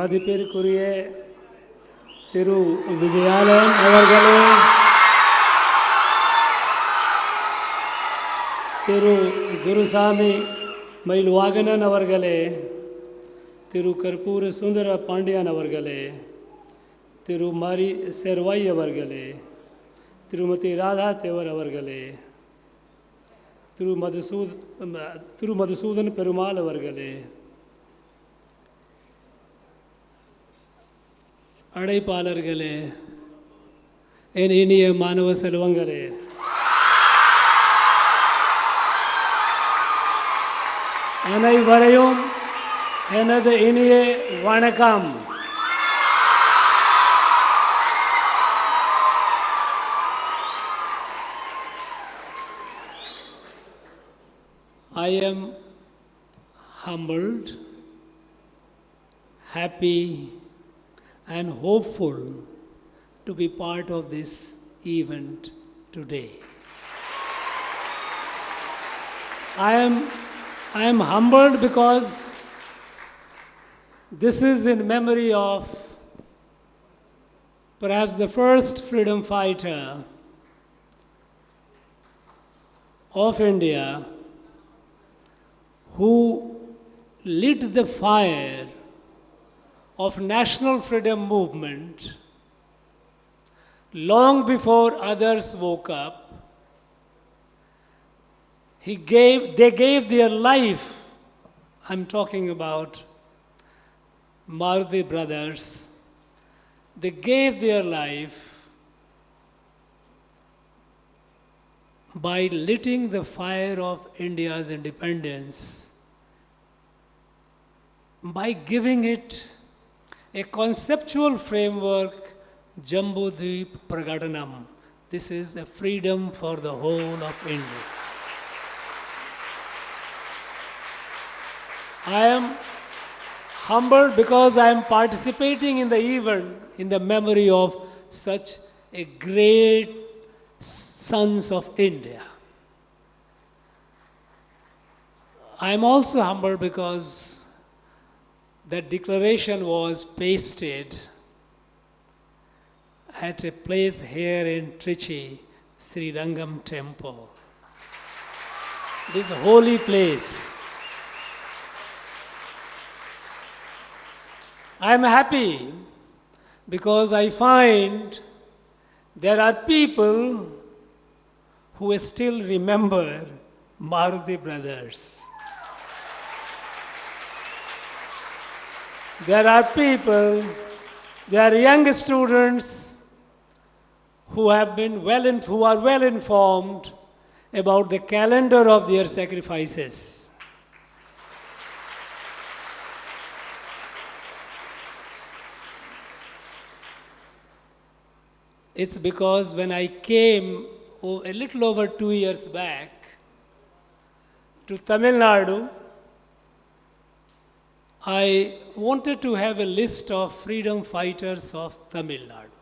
மதிப்பிற்குரிய திரு விஜயாலன் அவர்களே, திரு குருசாமி மயில்வாகனன் அவர்களே, திரு கற்பூர சுந்தர பாண்டியன் அவர்களே, திரு மாரி செர்வாய் அவர்களே, திருமதி ராதா தேவர் அவர்களே, திரு மதுசூதன் பெருமாள் அவர்களே, அழைப்பாளர்களே, என் இனிய மாணவ செல்வங்களே, அனைவரையும் எனது இனிய வணக்கம். I am humbled, happy, and hopeful to be part of this event today. I am humbled because this is in memory of perhaps the first freedom fighter of India who lit the fire of national freedom movement long before others woke up. They gave their life. I'm talking about Martyrdom brothers. They gave their life by lighting the fire of India's independence, by giving it a conceptual framework, Jambudvip Pragadanam. This is a freedom for the whole of India. I am humbled because I am participating in the event in the memory of such a great sons of India. I am also humbled because that declaration was pasted at a place here in Trichy, Sri Rangam Temple. This holy place. I am happy because I find there are people who still remember Maruti brothers. There are people, there are young students who are well informed about the calendar of their sacrifices. It's because when I came a little over 2 years back to Tamil Nadu, I wanted to have a list of freedom fighters of Tamil Nadu.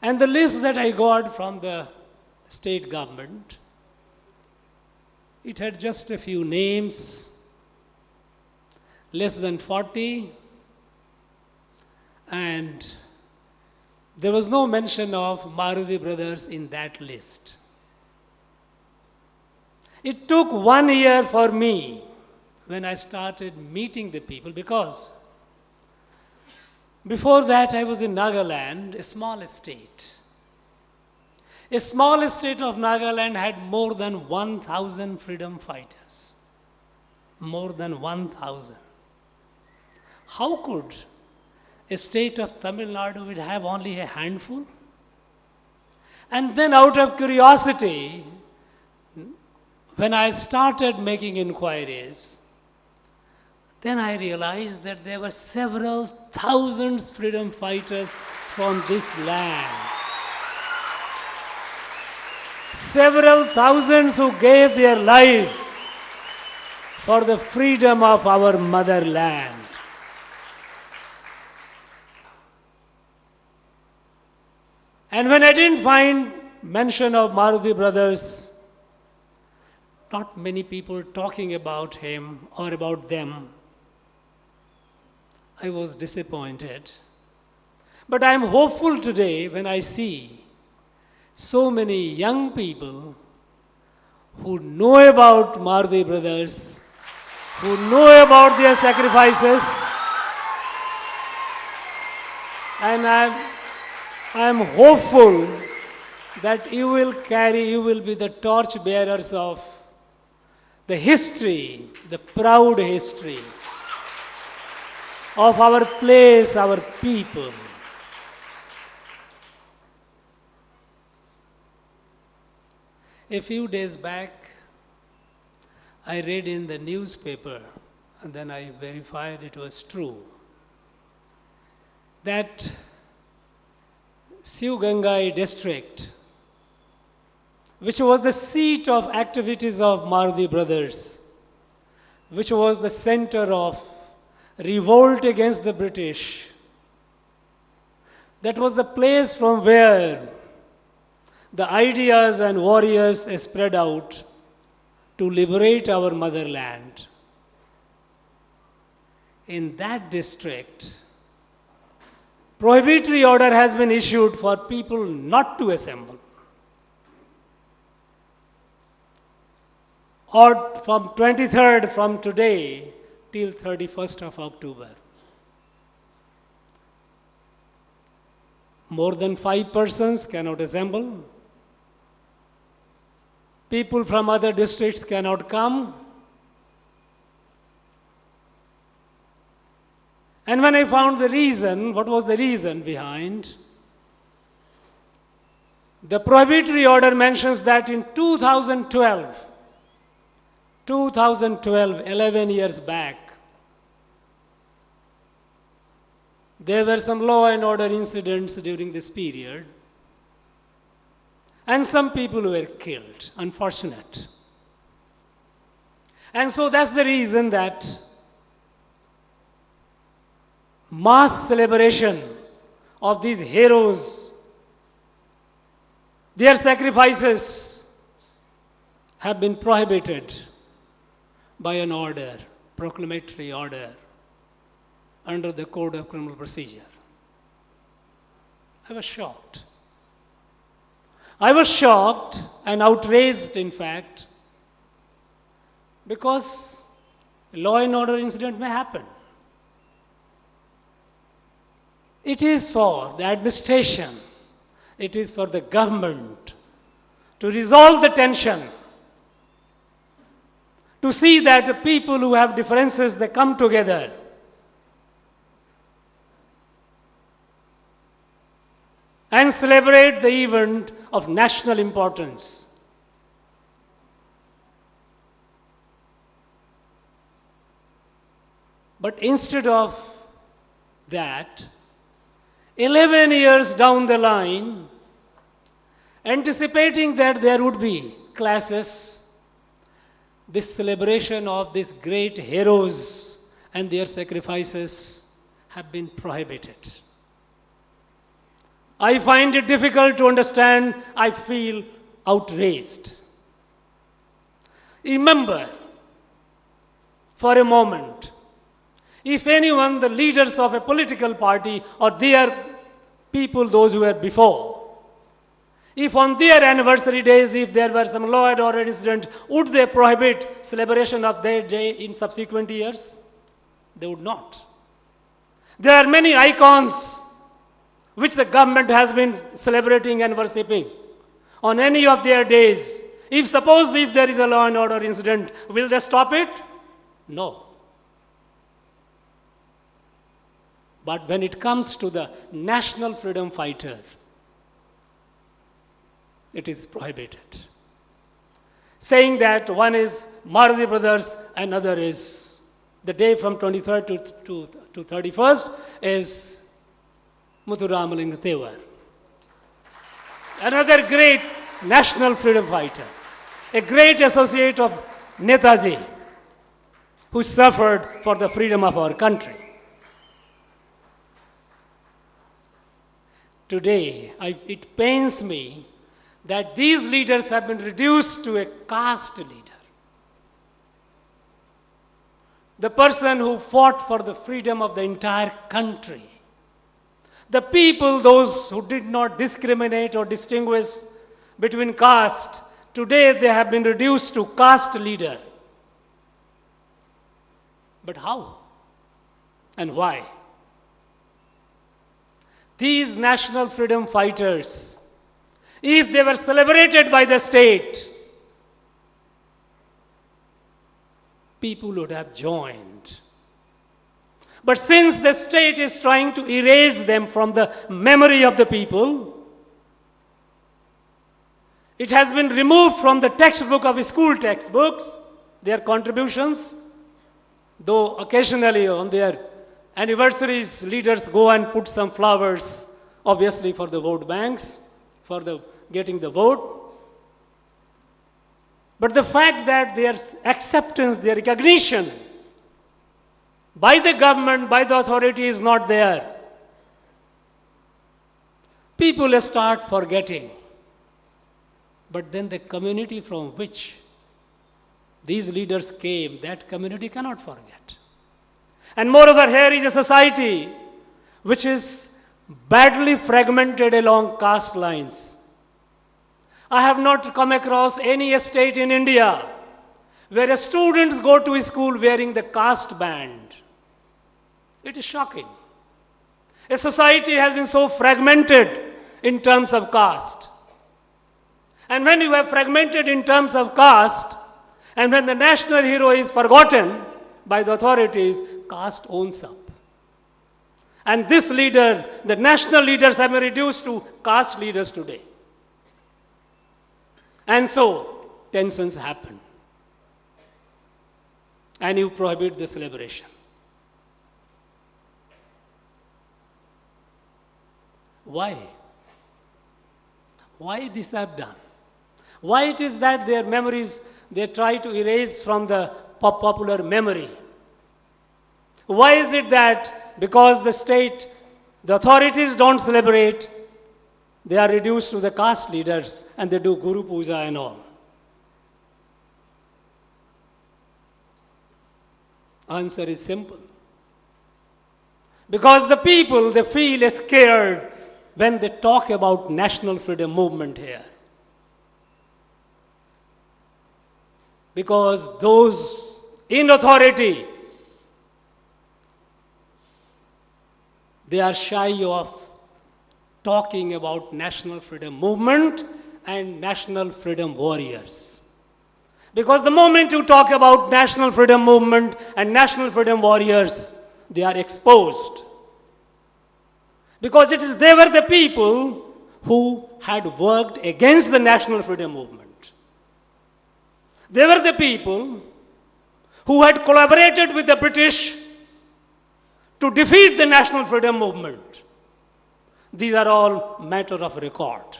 And the list that I got from the state government, it had just a few names, less than 40, and there was no mention of Maruti brothers in that list. It took 1 year for me when I started meeting the people, because before that I was in Nagaland, a small state. A small state of Nagaland had more than 1,000 freedom fighters. More than 1,000. How could a state of Tamil Nadu would have only a handful? And then out of curiosity, when I started making inquiries, then I realized that there were several thousands freedom fighters from this land. Several thousands who gave their life for the freedom of our motherland. And when I didn't find mention of Maruti brothers, not many people talking about him or about them. I was disappointed. But I am hopeful today when I see so many young people who know about Martyrdom brothers, who know about their sacrifices, and I am hopeful that you will be the torch bearers of the history, the proud history of our place, our people. A few days back, I read in the newspaper, and then I verified it was true, that Sivgangai district, which was the seat of activities of Martyrdom brothers, which was the center of revolt against the British, that was the place from where the ideas and warriors spread out to liberate our motherland. In that district, prohibitory order has been issued for people not to assemble. Or from 23rd, from today, till 31st of October. More than 5 persons cannot assemble. People from other districts cannot come. And when I found the reason, what was the reason behind? The prohibitory order mentions that in 2012, 11 years back, there were some law and order incidents during this period, and some people were killed, unfortunate. And so that's the reason that mass celebration of these heroes, their sacrifices have been prohibited by an order, proclamatory order, under the Code of Criminal Procedure. I was shocked. I was shocked and outraged, in fact, because a law and order incident may happen. It is for the administration, it is for the government to resolve the tension, to see that the people who have differences, they come together. And celebrate the event of national importance. But instead of that, 11 years down the line, anticipating that there would be classes, this celebration of these great heroes and their sacrifices have been prohibited. I find it difficult to understand. I feel outraged. Remember, for a moment, if anyone, the leaders of a political party or their people, those who were before, if on their anniversary days, if there were some law and order incident, would they prohibit celebration of their day in subsequent years? They would not. There are many icons which the government has been celebrating and worshipping on any of their days. If there is a law and order incident, will they stop it? No. But when it comes to the national freedom fighter, it is prohibited. Saying that one is Martyrdom brothers, another is the day from 23rd to 31st is Muthuramalingam Thevar. Another great national freedom fighter, a great associate of Netaji, who suffered for the freedom of our country. Today, it pains me that these leaders have been reduced to a caste leader. the person who fought for the freedom of the entire country. The people, those who did not discriminate or distinguish between caste, today they have been reduced to caste leader. But how? And why? These national freedom fighters, if they were celebrated by the state, people would have joined. But since the state is trying to erase them from the memory of the people, it has been removed from the textbook of school textbooks, their contributions, though occasionally on their anniversaries, leaders go and put some flowers, obviously for the vote banks, for the getting the vote. But the fact that their acceptance, their recognition by the government, by the authority is not there, people start forgetting. But then the community from which these leaders came, that community cannot forget. And moreover, here is a society which is badly fragmented along caste lines. I have not come across any state in India where students go to school wearing the caste band. It is shocking. A society has been so fragmented in terms of caste. And when you have fragmented in terms of caste, and when the national hero is forgotten by the authorities, caste owns up. And this leader, the national leaders have been reduced to caste leaders today. And so, tensions happen. And you prohibit the celebration. Why? Why this have done? Why it is that their memories, they try to erase from the popular memory? Why is it that because the state, the authorities don't celebrate, they are reduced to the caste leaders and they do Guru Puja and all? Answer is simple. Because the people, they feel scared when they talk about national freedom movement here. Because those in authority, they are shy of talking about national freedom movement and national freedom warriors. Because the moment you talk about national freedom movement and national freedom warriors, they are exposed. Because they were the people who had worked against the national freedom movement. They were the people who had collaborated with the British to defeat the national freedom movement. These are all matter of record.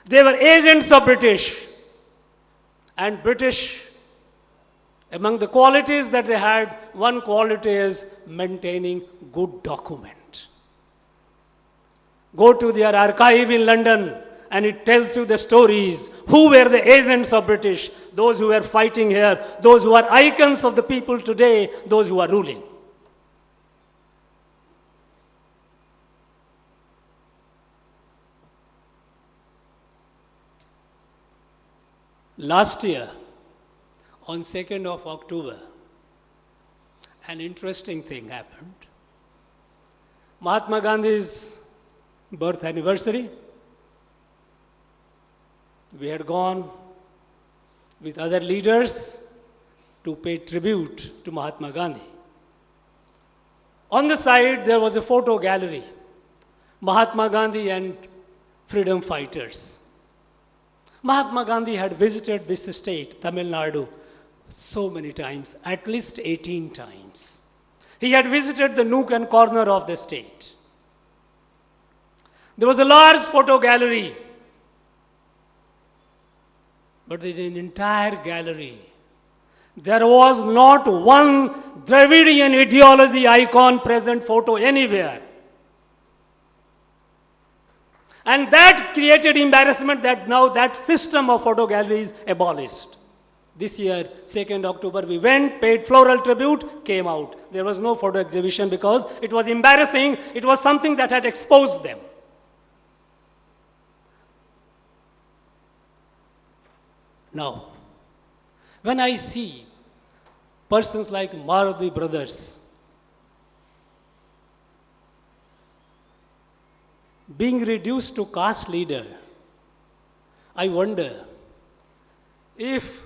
They were agents of British. And British, among the qualities that they had, one quality is maintaining good document. Go to their archive in London and it tells you the stories. Who were the agents of British? Those who were fighting here, those who are icons of the people today, those who are ruling. Last year, on 2nd of October, an interesting thing happened. Mahatma Gandhi's birth anniversary. We had gone with other leaders to pay tribute to Mahatma Gandhi. On the side, there was a photo gallery, Mahatma Gandhi and freedom fighters. Mahatma Gandhi had visited this state, Tamil Nadu, so many times, at least 18 times. He had visited the nook and corner of the state. There was a large photo gallery, but in an entire gallery, there was not one Dravidian ideology icon present photo anywhere. And that created embarrassment that now that system of photo gallery is abolished. This year, 2nd October, we went, paid floral tribute, came out. There was no photo exhibition because it was embarrassing. It was something that had exposed them. Now, when I see persons like Maruti brothers being reduced to caste leader, I wonder if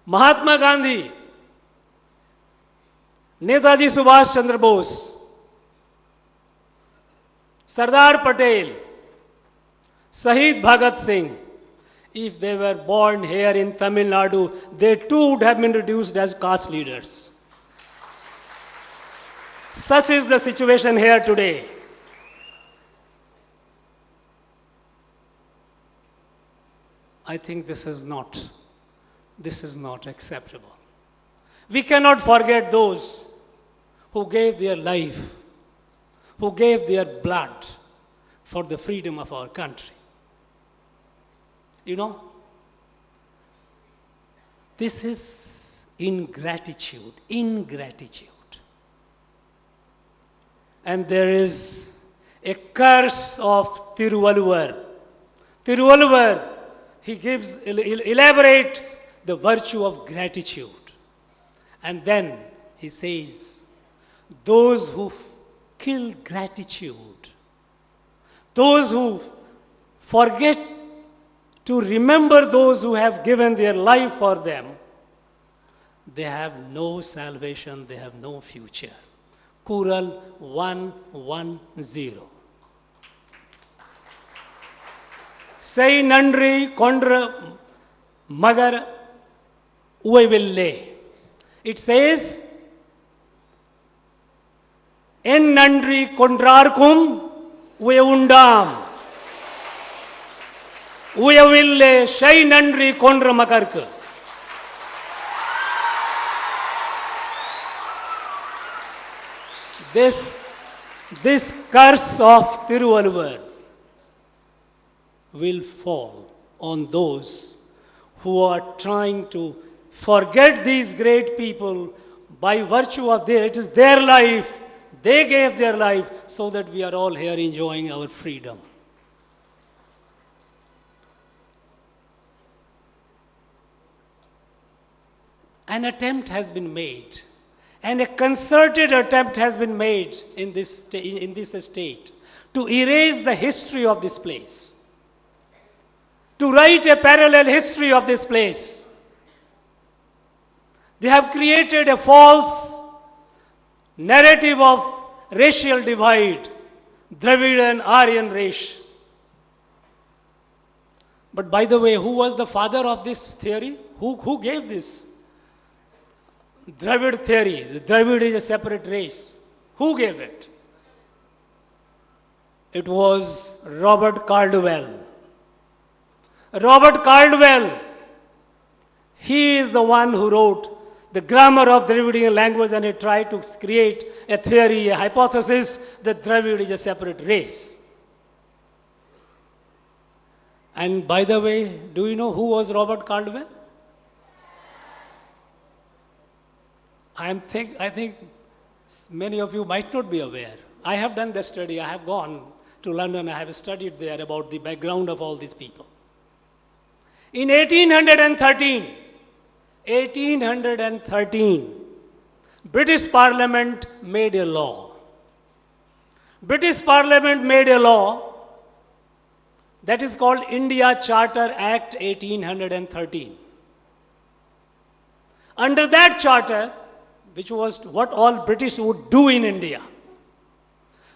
Mahatma Gandhi, Netaji Subhash Chandra Bose, Sardar Patel, Shahid Bhagat Singh, if they were born here in Tamil Nadu, they too would have been reduced as caste leaders. Such is the situation here today. I think this is not acceptable. We cannot forget those who gave their life, who gave their blood for the freedom of our country. You know, this is ingratitude. And there is a curse of Tiruvalluvar. Tiruvalluvar, he elaborates the virtue of gratitude. And then he says, those who kill gratitude, those who forget to remember those who have given their life for them, they have no salvation, they have no future. Kural 110. Say nandri kondra magar ueville. It says, en nandri kondrarkum ueundam. Ueville shay nandri kondra magarku. This curse of Tiruvalluvar will fall on those who are trying to forget these great people by virtue of it is their life. They gave their life so that we are all here enjoying our freedom. An attempt has been made, and a concerted attempt has been made in this state to erase the history of this place, to write a parallel history of this place. They have created a false narrative of racial divide, Dravid and Aryan race. But by the way, who was the father of this theory? Who gave this? Dravid theory. The Dravid is a separate race. Who gave it? It was Robert Caldwell. Robert Caldwell, he is the one who wrote the grammar of Dravidian language, and he tried to create a theory, a hypothesis that Dravid is a separate race. And by the way, do you know who was Robert Caldwell? I think many of you might not be aware. I have done the study. I have gone to London. I have studied there about the background of all these people. In 1813, British Parliament made a law. British Parliament made a law that is called India Charter Act 1813. Under that charter, which was what all British would do in India,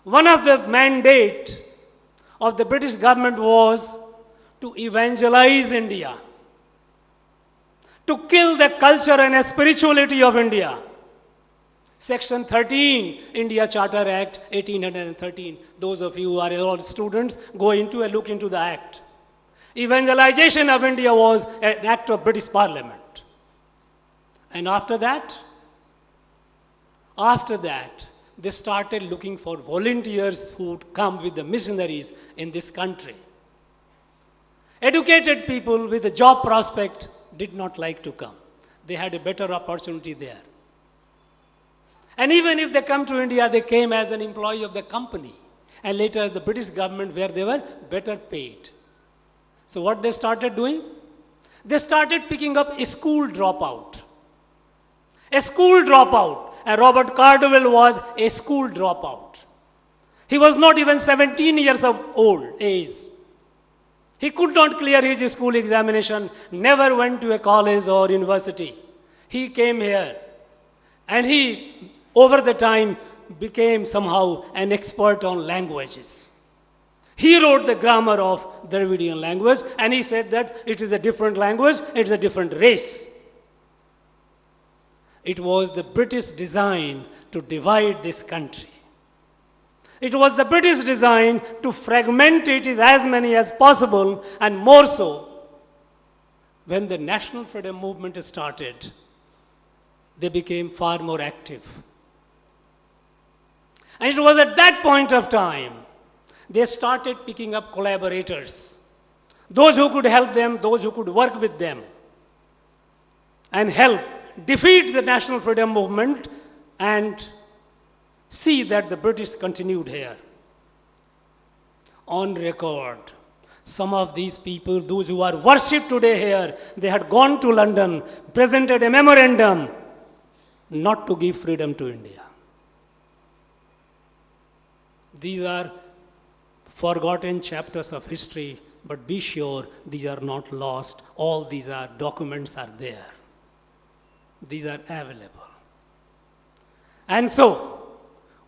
one of the mandate of the British government was to evangelize India, to kill the culture and spirituality of India. Section 13, India Charter Act 1813. Those of you who are all students, go into and look into the act. Evangelization of India was an act of British Parliament. And after that, they started looking for volunteers who would come with the missionaries in this country. Educated people with a job prospect did not like to come. They had a better opportunity there. And even if they come to India, they came as an employee of the company. And later the British government, where they were better paid. So what they started doing? They started picking up a school dropout. A school dropout. And Robert Cardwell was a school dropout. He was not even 17 years of age. He could not clear his school examination, never went to a college or university. He came here and he, over the time, became somehow an expert on languages. He wrote the grammar of Dravidian language and he said that it is a different language, it is a different race. It was the British design to divide this country. It was the British design to fragment it as many as possible, and more so, when the national freedom movement started, they became far more active. And it was at that point of time, they started picking up collaborators, those who could help them, those who could work with them, and help defeat the national freedom movement and see that the British continued here. On record, some of these people, those who are worshipped today here, they had gone to London, presented a memorandum not to give freedom to India. These are forgotten chapters of history, but be sure these are not lost. All these documents are there. These are available. And so,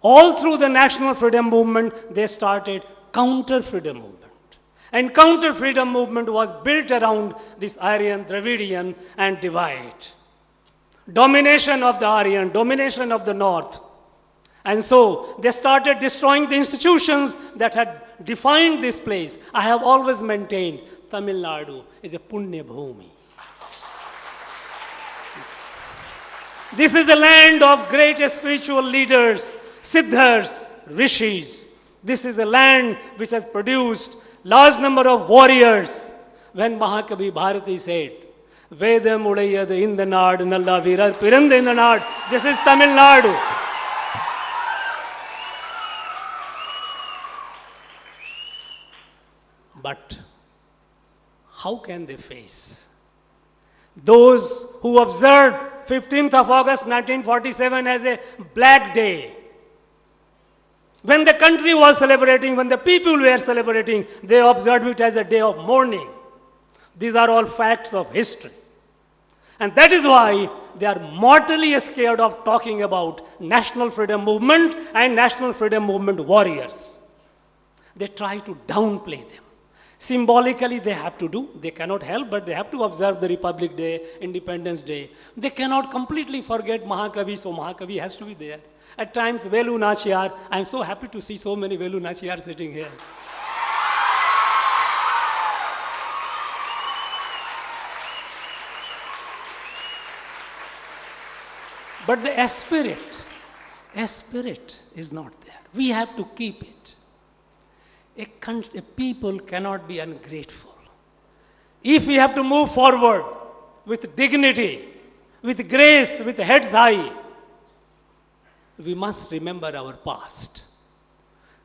all through the national freedom movement, they started counter-freedom movement. And counter-freedom movement was built around this Aryan, Dravidian, and divide. Domination of the Aryan, domination of the North. And so, they started destroying the institutions that had defined this place. I have always maintained Tamil Nadu is a Punya Bhumi. This is a land of great spiritual leaders, siddhas, rishis. This is a land which has produced large number of warriors. When Mahakavi Bharati said, Vedam udayadu in the Nadu, Nalla Virar Piranda in the Nadu, this is Tamil Nadu. But how can they face those who observed 15th of August 1947 as a black day? When the country was celebrating, when the people were celebrating, they observed it as a day of mourning. These are all facts of history. And that is why they are mortally scared of talking about national freedom movement and national freedom movement warriors. They try to downplay them. Symbolically, they have to do. They cannot help, but they have to observe the Republic Day, Independence Day. They cannot completely forget Mahakavi, so Mahakavi has to be there. At times, Velu Nachiyar, I am so happy to see so many Velu Nachiyar sitting here. But the spirit is not there. We have to keep it. A people cannot be ungrateful. If we have to move forward with dignity, with grace, with heads high, we must remember our past,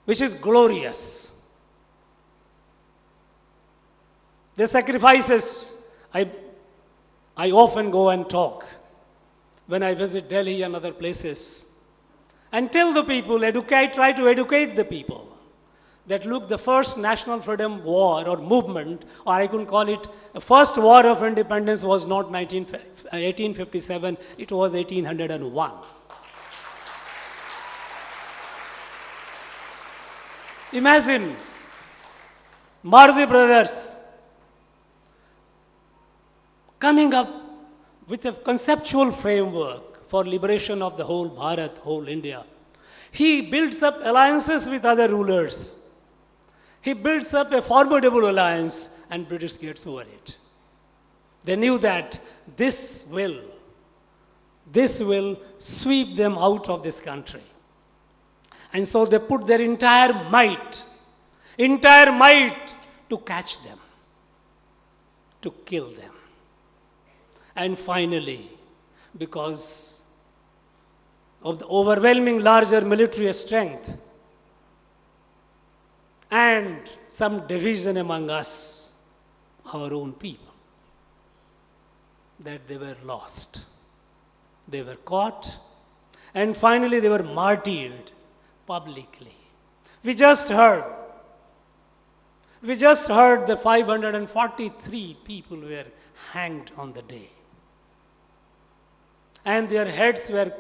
which is glorious. The sacrifices, I often go and talk when I visit Delhi and other places, and tell the people, try to educate the people, that look, the first national freedom war or movement, or I could call it, the first war of independence was not 1857, it was 1801. Imagine Martyrdom brothers coming up with a conceptual framework for liberation of the whole Bharat, whole India. He builds up alliances with other rulers. He builds up a formidable alliance, and British gets over it. They knew that this will sweep them out of this country. And so they put their entire might to catch them, to kill them. And finally, because of the overwhelming larger military strength and some division among us, our own people, that they were lost. They were caught, and finally they were martyred publicly. We just heard that 543 people were hanged on the day. And their heads were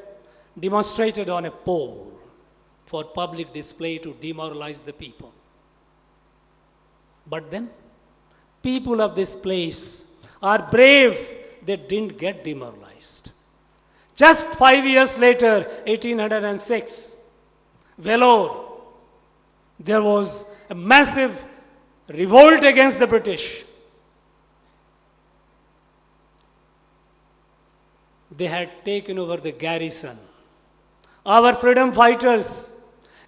demonstrated on a pole for public display to demoralize the people. But then, people of this place are brave. They didn't get demoralized. Just 5 years later, 1806, Vellore, there was a massive revolt against the British. They had taken over the garrison. Our freedom fighters,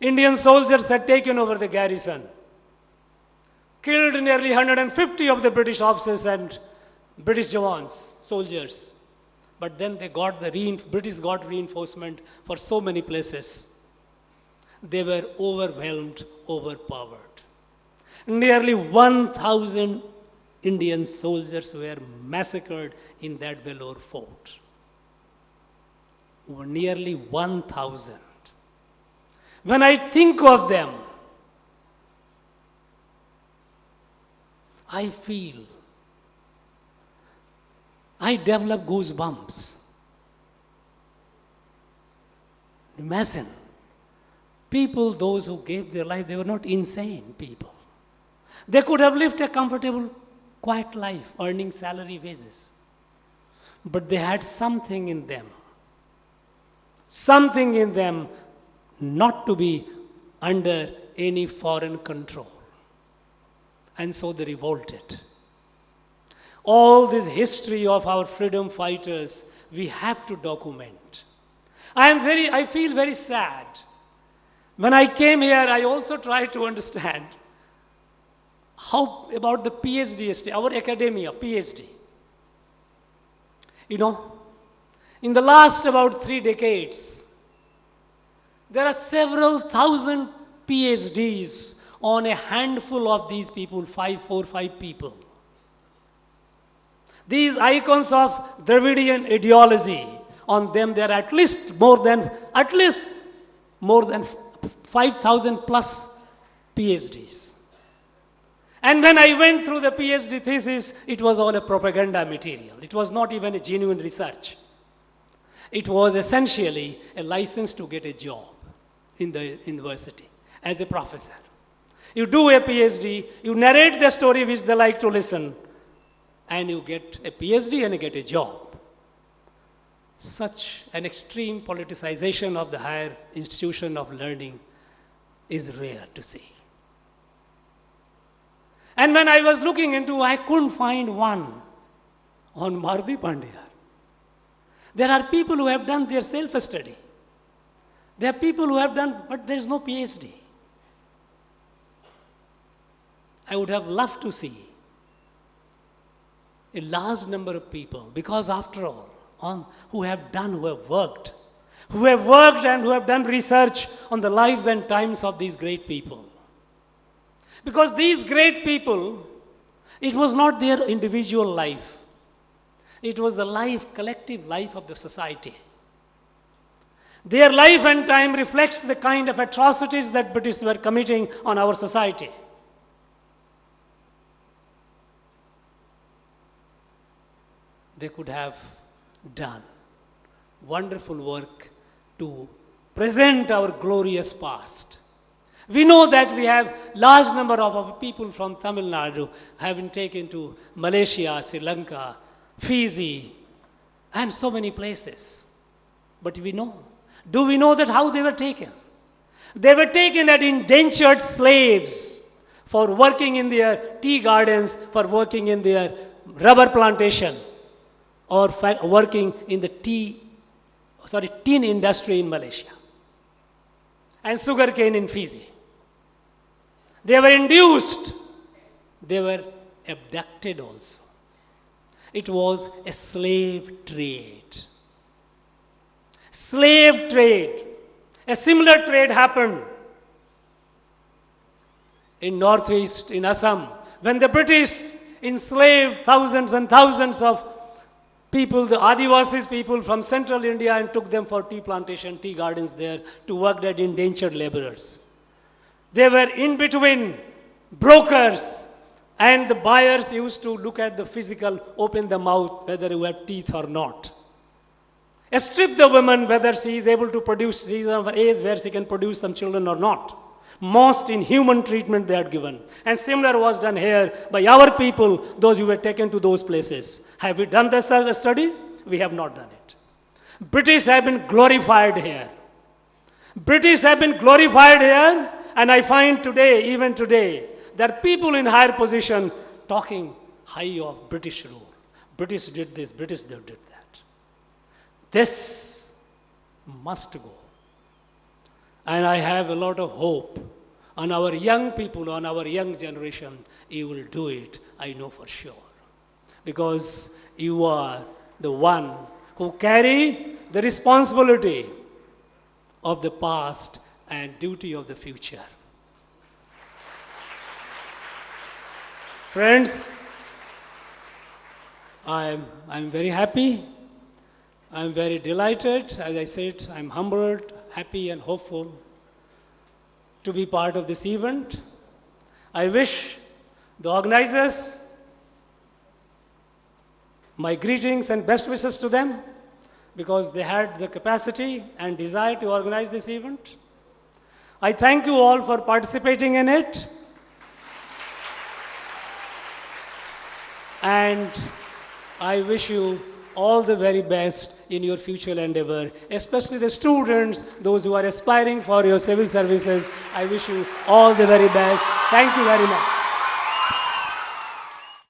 Indian soldiers, had taken over the garrison, killed nearly 150 of the British officers and British Jawans, soldiers. But then British got reinforcement for so many places. They were overwhelmed, overpowered. Nearly 1,000 Indian soldiers were massacred in that Vellore fort. Nearly 1,000. When I think of them, I develop goosebumps. Imagine, people, those who gave their life, they were not insane people. They could have lived a comfortable, quiet life, earning salary wages. But they had something in them not to be under any foreign control. And so they revolted. All this history of our freedom fighters, we have to document. I feel very sad. When I came here, I also tried to understand how about the PhD, our academia, PhD. In the last about 3 decades, there are several thousand PhDs on a handful of these people, 4 or 5 people. These icons of Dravidian ideology, on them there are at least more than 5,000 plus PhDs. And when I went through the PhD thesis, it was all a propaganda material. It was not even a genuine research. It was essentially a license to get a job in the university as a professor. You do a PhD, you narrate the story which they like to listen, and you get a PhD and you get a job. Such an extreme politicization of the higher institution of learning is rare to see. And when I was looking into, I couldn't find one on Marvi Pandya. There are people who have done their self-study. There are people who have done, but there is no PhD. I would have loved to see a large number of people, because after all, who have worked and who have done research on the lives and times of these great people. Because these great people, it was not their individual life. It was the collective life of the society. Their life and time reflects the kind of atrocities that British were committing on our society. They could have done wonderful work to present our glorious past. We know that we have large number of our people from Tamil Nadu have been taken to Malaysia, Sri Lanka, Fiji, and so many places. But do we know that how they were taken? They were taken as indentured slaves for working in their tea gardens, for working in their rubber plantation, or working in the tin industry in Malaysia, and sugarcane in Fiji. They were induced, they were abducted also. It was a slave trade. Slave trade. A similar trade happened in Northeast, in Assam, when the British enslaved thousands and thousands of people, the Adivasis people from central India, and took them for tea plantation, tea gardens there to work as indentured laborers. They were in between brokers, and the buyers used to look at the physical, open the mouth, whether you have teeth or not. Strip the woman, whether she is able to produce, she is of an age where she can produce some children or not. Most inhuman treatment they had given. And similar was done here by our people, those who were taken to those places. Have we done this as a study? We have not done it. British have been glorified here. British have been glorified here, and I find today, even today, that people in higher position talking high of British rule. British did this, British did that. This must go. And I have a lot of hope on our young people, on our young generation. You will do it, I know for sure. Because you are the one who carry the responsibility of the past and duty of the future. Friends, I'm very happy. I'm very delighted. As I said, I'm humbled, happy, and hopeful to be part of this event. I wish the organizers my greetings and best wishes to them, because they had the capacity and desire to organize this event. I thank you all for participating in it. And I wish you all the very best in your future endeavor, especially the students, those who are aspiring for your civil services. I wish you all the very best. Thank you very much.